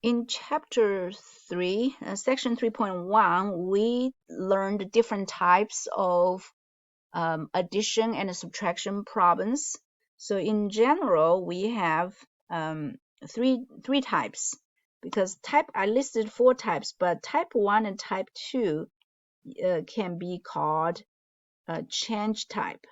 In chapter 3, section 3.1, we learned different types of addition and subtraction problems. So in general, we have three types, because I listed 4 types, but type 1 and type 2 can be called change type,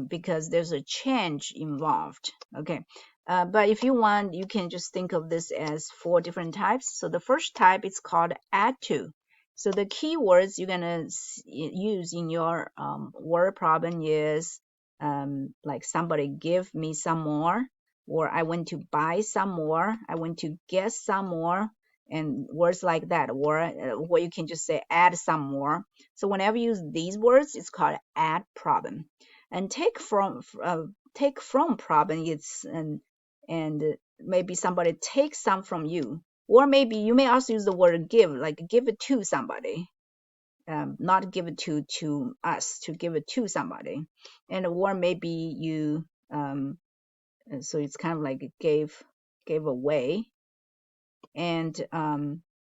because there's a change involved. Okay, but if you want, you can just think of this as 4 different types. So the first type is called add to. So the keywords you're gonna use in your word problem is like somebody give me some more, or I went to buy some more, I went to get some more, and words like that. Or you can just say add some more. So whenever you use these words, it's called add problem. And take from problem, it's and maybe somebody takes some from you, or maybe you may also use the word give, like give it to somebody, not give it to us, to give it to somebody. And or maybe you so it's kind of like gave away. And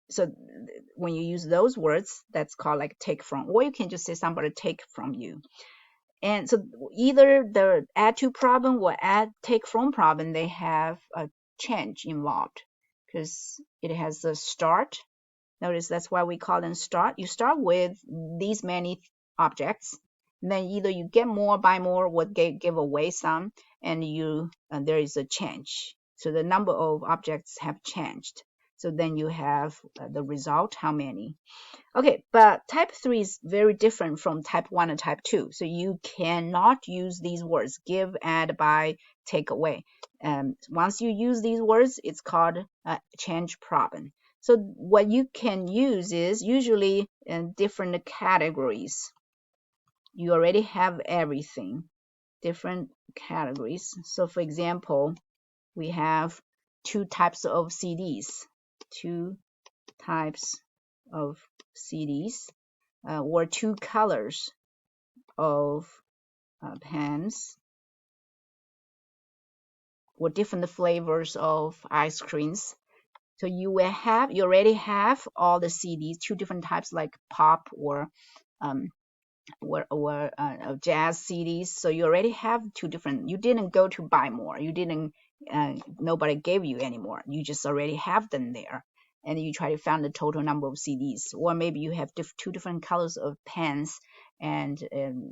so when you use those words, that's called like take from, or you can just say somebody take from you. And so either the add to problem or add take from problem, they have a change involved, because it has a start. Notice that's why we call them start. You start with these many objects, and then either you get more, buy more, or give away some, and there is a change. So the number of objects have changed. So then you have the result, how many. Okay, but type 3 is very different from type 1 and type 2. So you cannot use these words, give, add, buy, take away. Once you use these words, it's called a change problem. So what you can use is usually in different categories. You already have everything, different categories. So for example, we have 2 types of CDs, 2 types of CDs. Or 2 colors of pens, or different flavors of ice creams. So you already have all the CDs, 2 different types, like pop or jazz CDs. So you already have 2 different. You didn't go to buy more. You didn't. Nobody gave you any more. You just already have them there, and you try to find the total number of CDs. Or maybe you have 2 different colors of pens, and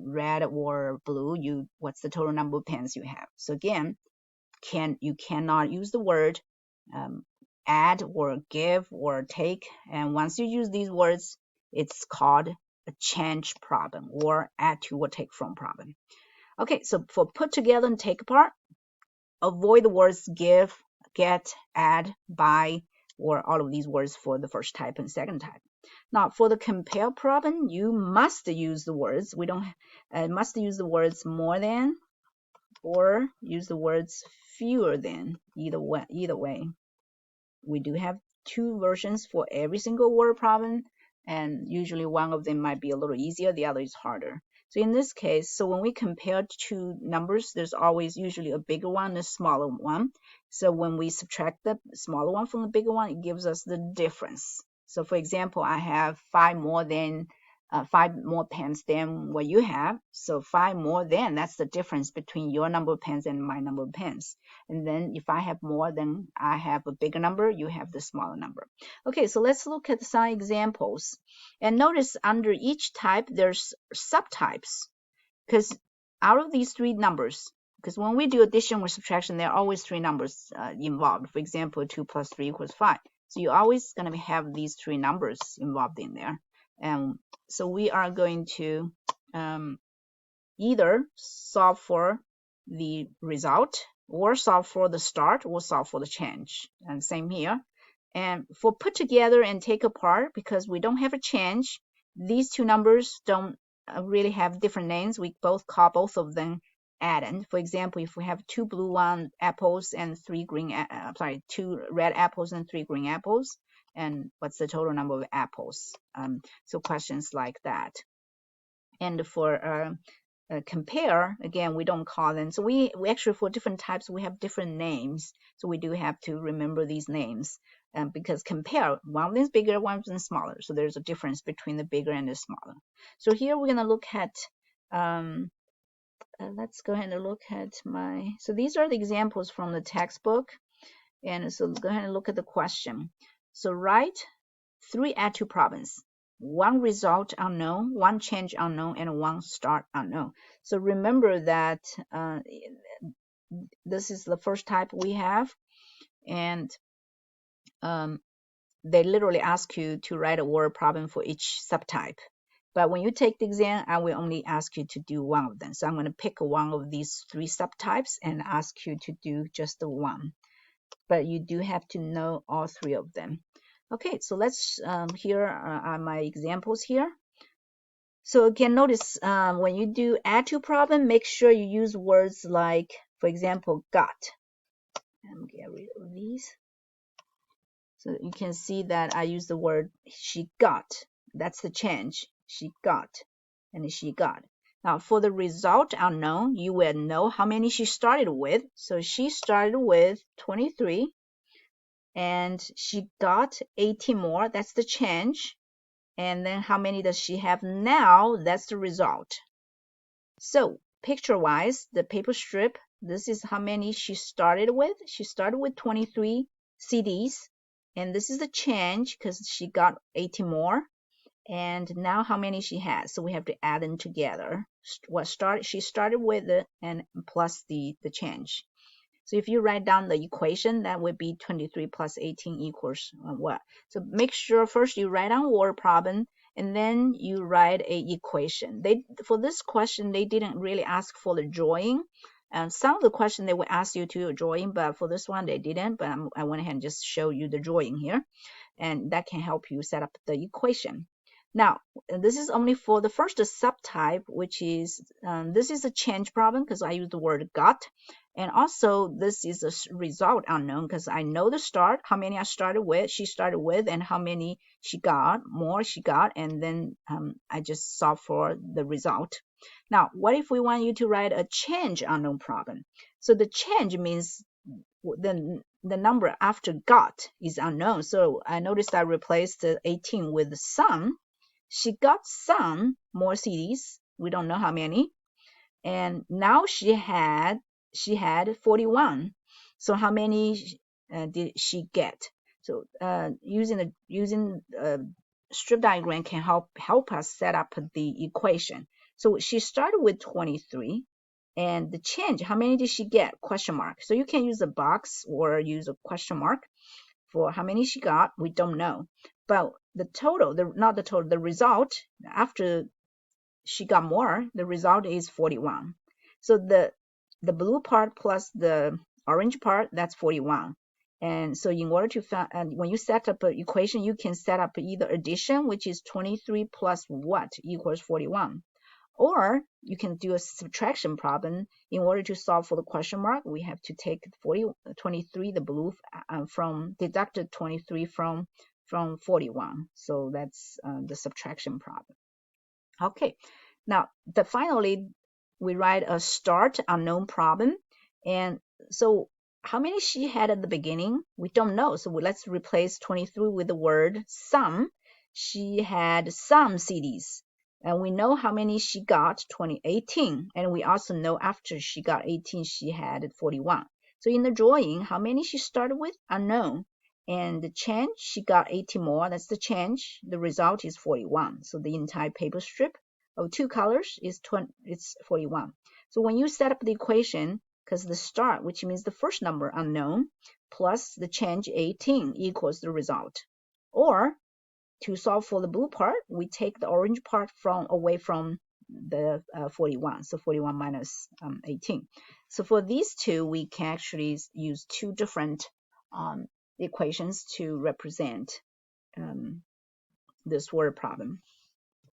red or blue. What's the total number of pens you have? So again, you cannot use the word add or give or take. And once you use these words, it's called a change problem, or add to or take from problem. Okay, so for put together and take apart, avoid the words give, get, add, buy, or all of these words for the first type and second type. Now, for the compare problem, you must use the words. We don't must use the words more than, or use the words fewer than. Either way. We do have 2 versions for every single word problem, and usually one of them might be a little easier, the other is harder. So in this case, so when we compare 2 numbers, there's always usually a bigger one and a smaller one. So when we subtract the smaller one from the bigger one, it gives us the difference. So for example, I have 5 more pens than what you have. So 5 more than, that's the difference between your number of pens and my number of pens. And then if I have more, then I have a bigger number, you have the smaller number. Okay, so let's look at some examples. And notice under each type, there's subtypes, because out of these 3 numbers, because when we do addition or subtraction, there are always 3 numbers involved. For example, 2 plus 3 equals 5. So you're always going to have these 3 numbers involved in there. And so we are going to either solve for the result, or solve for the start, or solve for the change. And same here. And for put together and take apart, because we don't have a change, these 2 numbers don't really have different names. We both call both of them addend. For example, if we have 2 blue apples and 2 red apples and 3 green apples, and what's the total number of apples? So questions like that. And for compare, again, we don't call them. So we actually, for different types, we have different names. So we do have to remember these names because compare, one of them is bigger, one of them is smaller. So there's a difference between the bigger and the smaller. So here we're going to look at, let's go ahead and look at so these are the examples from the textbook. And so go ahead and look at the question. So write 3 add-to problems. 1 result unknown, 1 change unknown, and 1 start unknown. So remember that this is the first type we have, and they literally ask you to write a word problem for each subtype. But when you take the exam, I will only ask you to do one of them. So I'm going to pick one of these 3 subtypes and ask you to do just the one. But you do have to know all 3 of them. Okay, so let's, here are my examples here. So again, notice when you do add to problem, make sure you use words like, for example, got. And get rid of these. So you can see that I use the word she got. That's the change. She got, and she got. Now for the result unknown, you will know how many she started with. So she started with 23. And she got 18 more. That's the change. And then how many does she have now? That's the result. So picture-wise, the paper strip, this is how many she started with. She started with 23 CDs. And this is the change because she got 18 more. And now how many she has? So we have to add them together. She started with it and plus the change. So if you write down the equation, that would be 23 plus 18 equals what? So make sure first you write down word problem and then you write a equation. For this question, they didn't really ask for the drawing. And some of the question they will ask you to do a drawing, but for this one they didn't. But I went ahead and just show you the drawing here, and that can help you set up the equation. Now, this is only for the first subtype, which is, this is a change problem because I use the word got. And also, this is a result unknown because I know the start, how many she started with, and how many she got, and then I just solve for the result. Now, what if we want you to write a change unknown problem? So the change means the number after got is unknown. So I noticed I replaced the 18 with some. She got some more CDs. We don't know how many. And now she had 41. So how many did she get? So using strip diagram can help us set up the equation. So she started with 23. And the change, how many did she get? Question mark. So you can use a box or use a question mark for how many she got. We don't know. But the total, the result, after she got more, the result is 41. So the blue part plus the orange part, that's 41. And so in order to find, when you set up an equation, you can set up either addition, which is 23 plus what equals 41. Or you can do a subtraction problem. In order to solve for the question mark, we have to take 23, the blue, deducted 23 from 41. So that's the subtraction problem. Okay, now finally we write a start unknown problem. And so how many she had at the beginning? We don't know. So let's replace 23 with the word some. She had some CDs. And we know how many she got, 18. And we also know after she got 18, she had 41. So in the drawing, how many she started with? Unknown. And the change, she got 18 more. That's the change. The result is 41. So the entire paper strip of 2 colors is 41. So when you set up the equation, because the start, which means the first number unknown, plus the change 18 equals the result. Or to solve for the blue part, we take the orange part away from the 41. So 41 minus 18. So for these two, we can actually use 2 different equations to represent this word problem.